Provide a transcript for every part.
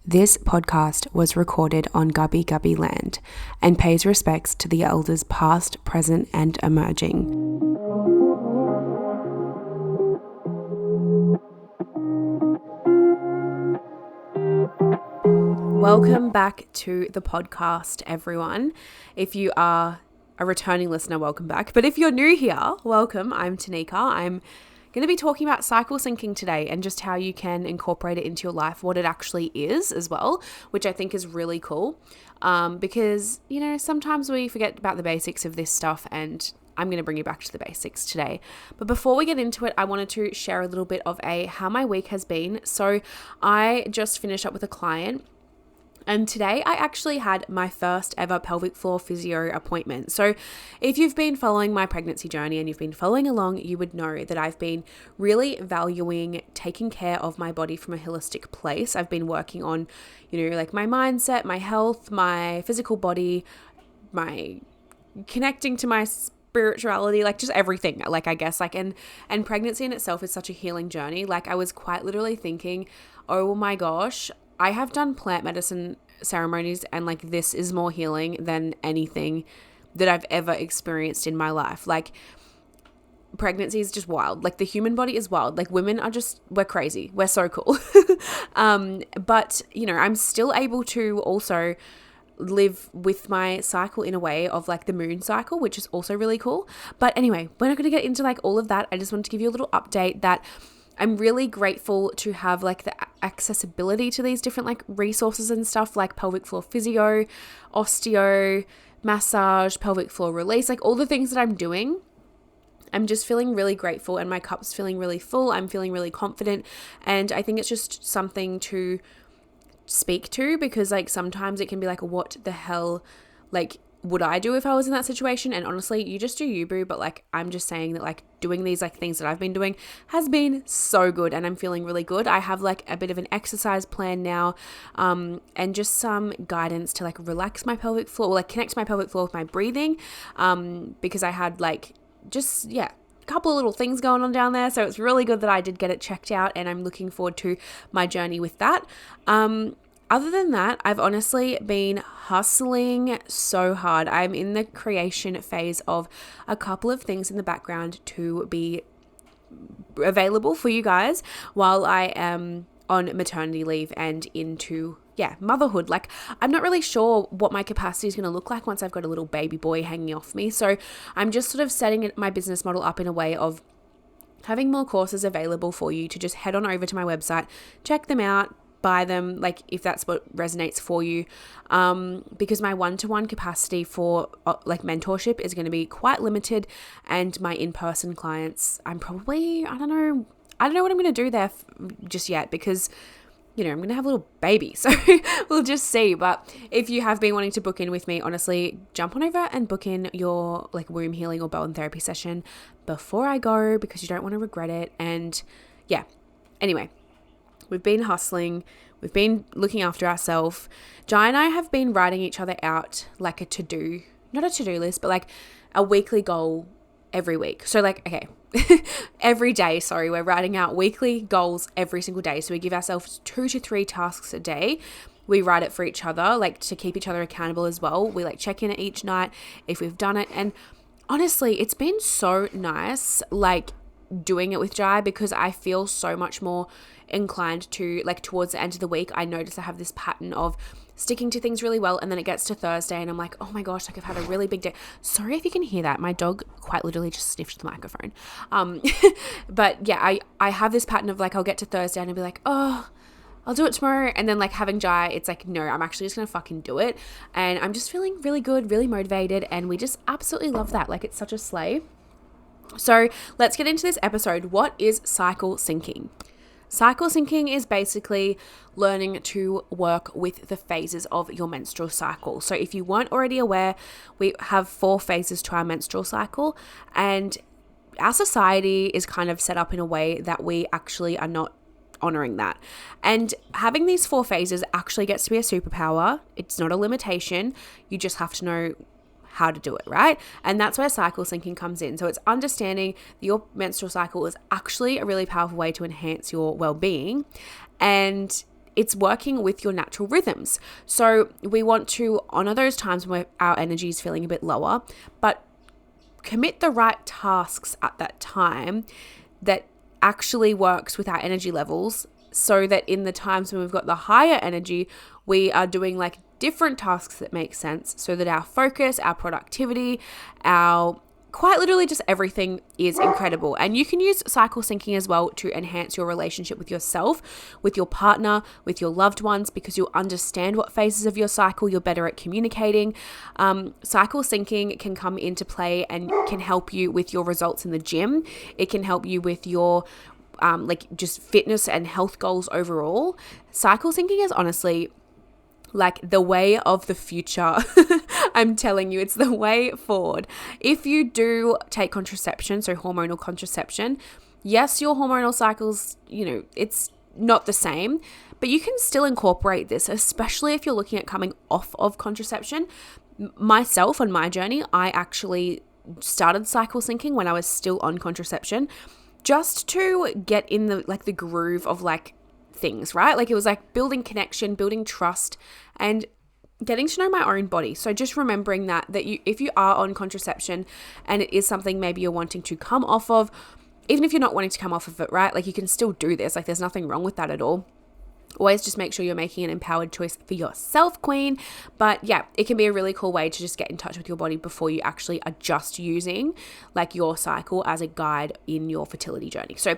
This podcast was recorded on Gubby Gubby land and pays respects to the elders past, present, and emerging. Welcome back to the podcast, everyone. If you are a returning listener, welcome back. But if you're new here, welcome. I'm Tanika. I'm going to be talking about cycle syncing today and just how you can incorporate it into your life, what it actually is as well, which I think is really cool because, you know, sometimes we forget about the basics of this stuff, and I'm going to bring you back to the basics today. But before we get into it, I wanted to share a little bit of how my week has been. So I just finished up with a client, and today I actually had my first ever pelvic floor physio appointment. So if you've been following my pregnancy journey and you've been following along, you would know that I've been really valuing taking care of my body from a holistic place. I've been working on, like my mindset, my health, my physical body, my connecting to my spirituality, like just everything, and pregnancy in itself is such a healing journey. Like I was quite literally thinking, oh my gosh, I have done plant medicine ceremonies and like this is more healing than anything that I've ever experienced in my life. Like pregnancy is just wild. Like the human body is wild. Like women are we're crazy. We're so cool. But I'm still able to also live with my cycle in a way of like the moon cycle, which is also really cool. But anyway, we're not going to get into like all of that. I just wanted to give you a little update that I'm really grateful to have like the accessibility to these different like resources and stuff like pelvic floor physio, osteo, massage, pelvic floor release, like all the things that I'm doing. I'm just feeling really grateful and my cup's feeling really full. I'm feeling really confident, and I think it's just something to speak to because like sometimes it can be like, what the hell, like would I do if I was in that situation? And honestly, you just do you, boo. But like, I'm just saying that like doing these like things that I've been doing has been so good, and I'm feeling really good. I have like a bit of an exercise plan now, and just some guidance to like relax my pelvic floor, or like connect my pelvic floor with my breathing, because I had like just, a couple of little things going on down there. So it's really good that I did get it checked out, and I'm looking forward to my journey with that. Other than that, I've honestly been hustling so hard. I'm in the creation phase of a couple of things in the background to be available for you guys while I am on maternity leave and into motherhood. Like I'm not really sure what my capacity is going to look like once I've got a little baby boy hanging off me. So I'm just sort of setting my business model up in a way of having more courses available for you to just head on over to my website, check them out, buy them, like if that's what resonates for you, because my one-to-one capacity for like mentorship is going to be quite limited, and my in-person clients, I'm probably, I don't know what I'm going to do there just yet, because I'm going to have a little baby, so we'll just see. But if you have been wanting to book in with me, honestly, jump on over and book in your like womb healing or bone therapy session before I go, because you don't want to regret it. And anyway, we've been hustling. We've been looking after ourselves. Jai and I have been writing each other out like a to-do, not a to-do list, but like a weekly goal every week. So like, okay, every day, we're writing out weekly goals every single day. So we give ourselves 2 to 3 tasks a day. We write it for each other, like to keep each other accountable as well. We like check in at each night if we've done it. And honestly, it's been so nice, like doing it with Jai, because I feel so much more inclined to, like towards the end of the week, I notice I have this pattern of sticking to things really well, and then it gets to Thursday and I'm like, oh my gosh, like I've had a really big day. Sorry if you can hear that. My dog quite literally just sniffed the microphone. But yeah, I have this pattern of like, I'll get to Thursday and I'll be like, oh, I'll do it tomorrow. And then like having Jai, it's like, no, I'm actually just going to fucking do it. And I'm just feeling really good, really motivated. And we just absolutely love that. Like it's such a slay. So let's get into this episode. What is cycle syncing? Cycle syncing is basically learning to work with the phases of your menstrual cycle. So if you weren't already aware, we have 4 phases to our menstrual cycle, and our society is kind of set up in a way that we actually are not honoring that. And having these 4 phases actually gets to be a superpower. It's not a limitation. You just have to know how to do it, right? And that's where cycle syncing comes in. So it's understanding that your menstrual cycle is actually a really powerful way to enhance your well-being. And it's working with your natural rhythms. So we want to honor those times where our energy is feeling a bit lower, but commit the right tasks at that time that actually works with our energy levels, so that in the times when we've got the higher energy, we are doing like different tasks that make sense, so that our focus, our productivity, our quite literally just everything is incredible. And you can use cycle syncing as well to enhance your relationship with yourself, with your partner, with your loved ones, because you'll understand what phases of your cycle you're better at communicating. Cycle syncing can come into play and can help you with your results in the gym. It can help you with your like just fitness and health goals overall. Cycle syncing is honestly like the way of the future. I'm telling you, it's the way forward. If you do take contraception, so hormonal contraception, yes, your hormonal cycles, it's not the same, but you can still incorporate this, especially if you're looking at coming off of contraception. Myself, on my journey, I actually started cycle syncing when I was still on contraception, just to get in the groove of things, right? It was building connection, building trust, and getting to know my own body. So just remembering that if you are on contraception and it is something maybe you're wanting to come off of, even if you're not wanting to come off of it, right? You can still do this. There's nothing wrong with that at all. Always just make sure you're making an empowered choice for yourself, queen. But yeah, it can be a really cool way to just get in touch with your body before you actually are just using your cycle as a guide in your fertility journey. So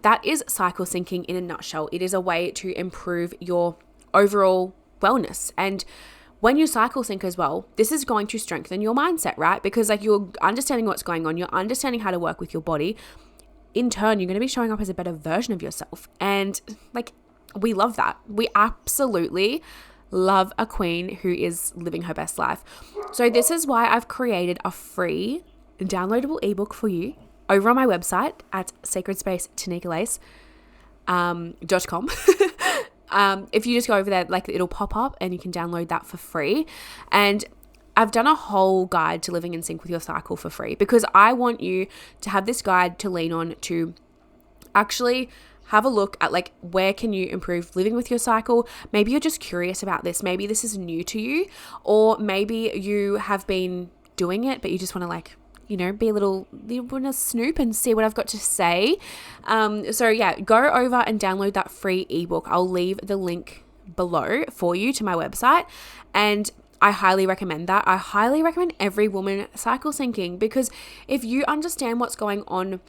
that is cycle syncing in a nutshell. It is a way to improve your overall wellness. And when you cycle sync as well, this is going to strengthen your mindset, right? Because you're understanding what's going on, you're understanding how to work with your body. In turn, you're going to be showing up as a better version of yourself. And we love that. We absolutely love a queen who is living her best life. So this is why I've created a free downloadable ebook for you over on my website at sacredspacetanikalais.com. If you just go over there, it'll pop up and you can download that for free. And I've done a whole guide to living in sync with your cycle for free, because I want you to have this guide to lean on to actually have a look at where can you improve living with your cycle. Maybe you're just curious about this. Maybe this is new to you, or maybe you have been doing it, but you just want to be a little, you want to snoop and see what I've got to say. So yeah, go over and download that free ebook. I'll leave the link below for you to my website. And I highly recommend that. I highly recommend every woman cycle syncing, because if you understand what's going on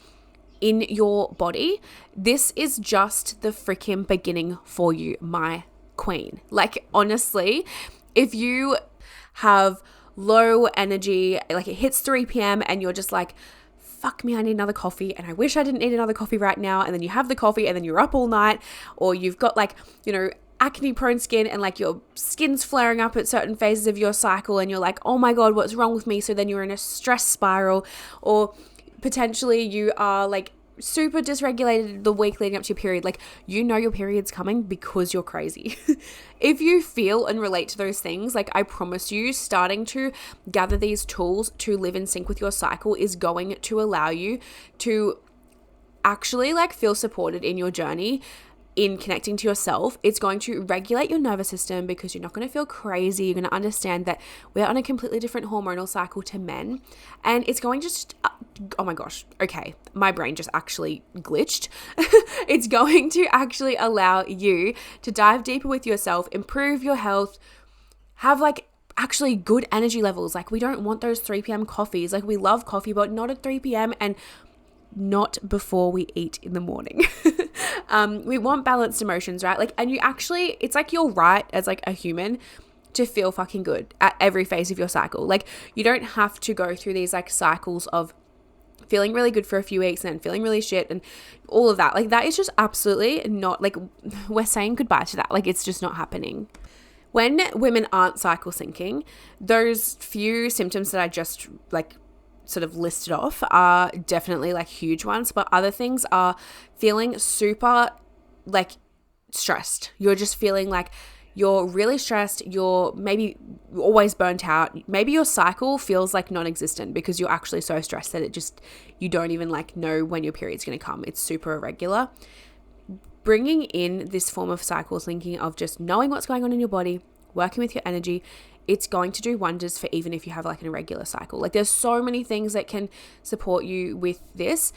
in your body, this is just the freaking beginning for you, my queen. Honestly, if you have low energy, it hits 3 p.m. and you're just fuck me, I need another coffee, and I wish I didn't need another coffee right now, and then you have the coffee and then you're up all night, or you've got acne prone skin and your skin's flaring up at certain phases of your cycle, and you're oh my god, what's wrong with me? So then you're in a stress spiral, or potentially you are super dysregulated the week leading up to your period. Your period's coming because you're crazy. If you feel and relate to those things, I promise you, starting to gather these tools to live in sync with your cycle is going to allow you to actually feel supported in your journey in connecting to yourself. It's going to regulate your nervous system, because you're not going to feel crazy. You're going to understand that we're on a completely different hormonal cycle to men. And it's going to just, oh my gosh, okay, my brain just actually glitched. It's going to actually allow you to dive deeper with yourself, improve your health, have actually good energy levels. We don't want those 3 p.m. coffees. We love coffee, but not at 3 p.m. and not before we eat in the morning. We want balanced emotions, right? And you actually, it's you're right as a human to feel fucking good at every phase of your cycle. You don't have to go through these cycles of feeling really good for a few weeks and then feeling really shit and all of that. That is just absolutely not, we're saying goodbye to that. It's just not happening. When women aren't cycle syncing, those few symptoms that I just sort of listed off are definitely huge ones, but other things are feeling super stressed. You're just feeling you're really stressed. You're maybe always burnt out. Maybe your cycle feels non-existent because you're actually so stressed that you don't even know when your period's going to come. It's super irregular. bringing in this form of cycle syncing of just knowing what's going on in your body, working with your energy, it's going to do wonders for even if you have like an irregular cycle. Like there's so many things that can support you with this.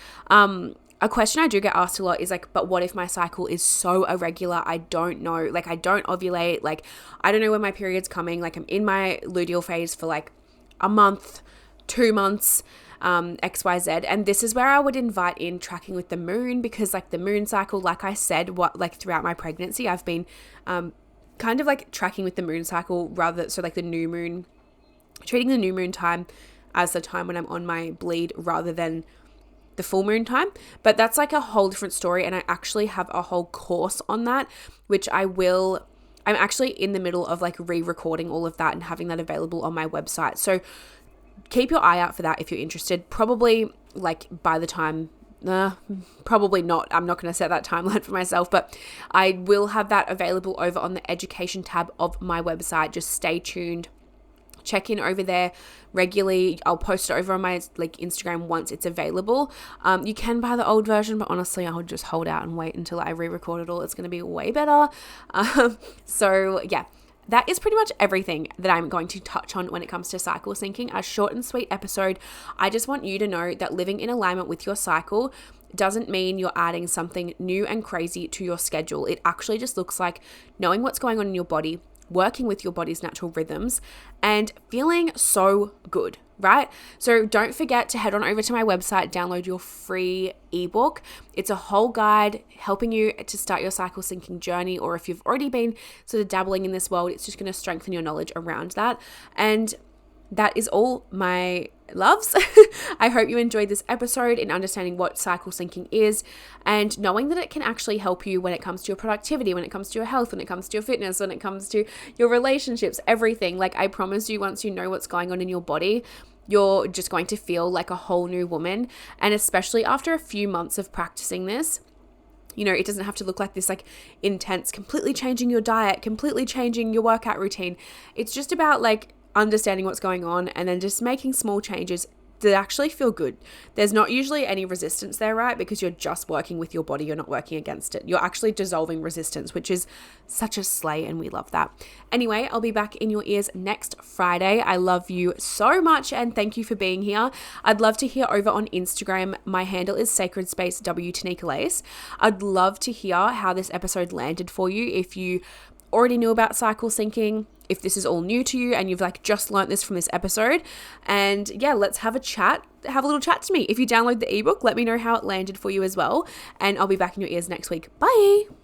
A question I do get asked a lot is like, but what if my cycle is so irregular? I don't know. Like I don't ovulate. Like I don't know when my period's coming. Like I'm in my luteal phase for like a month, 2 months, XYZ. And this is where I would invite in tracking with the moon, because like the moon cycle, like I said, throughout my pregnancy, I've been kind of like tracking with the moon cycle so like the new moon, treating the new moon time as the time when I'm on my bleed rather than the full moon time. But that's like a whole different story. And I actually have a whole course on that, which I'm actually in the middle of like re-recording all of that and having that available on my website. So keep your eye out for that if you're interested. Probably like by the time, probably not. I'm not going to set that timeline for myself, but I will have that available over on the education tab of my website. Just stay tuned. Check in over there regularly. I'll post it over on my like Instagram once it's available. You can buy the old version, but honestly, I would just hold out and wait until I re-record it all. It's going to be way better. So yeah, that is pretty much everything that I'm going to touch on when it comes to cycle syncing. A short and sweet episode. I just want you to know that living in alignment with your cycle doesn't mean you're adding something new and crazy to your schedule. It actually just looks like knowing what's going on in your body, working with your body's natural rhythms, and feeling so good, right? So don't forget to head on over to my website, download your free ebook. It's a whole guide helping you to start your cycle syncing journey, or if you've already been sort of dabbling in this world, it's just going to strengthen your knowledge around that. And that is all, my loves. I hope you enjoyed this episode in understanding what cycle syncing is and knowing that it can actually help you when it comes to your productivity, when it comes to your health, when it comes to your fitness, when it comes to your relationships, everything. Like I promise you, once you know what's going on in your body, you're just going to feel like a whole new woman. And especially after a few months of practicing this, you know, it doesn't have to look like this like intense, completely changing your diet, completely changing your workout routine. It's just about like understanding what's going on and then just making small changes that actually feel good. There's not usually any resistance there, right? Because you're just working with your body. You're not working against it. You're actually dissolving resistance, which is such a slay, and we love that. Anyway, I'll be back in your ears next Friday. I love you so much and thank you for being here. I'd love to hear over on Instagram. My handle is Sacred Space W Tanika Lace. I'd love to hear how this episode landed for you. If you already knew about cycle syncing, if this is all new to you and you've like just learnt this from this episode, and yeah, let's have a chat, have a little chat to me. If you download the ebook, let me know how it landed for you as well, and I'll be back in your ears next week. Bye.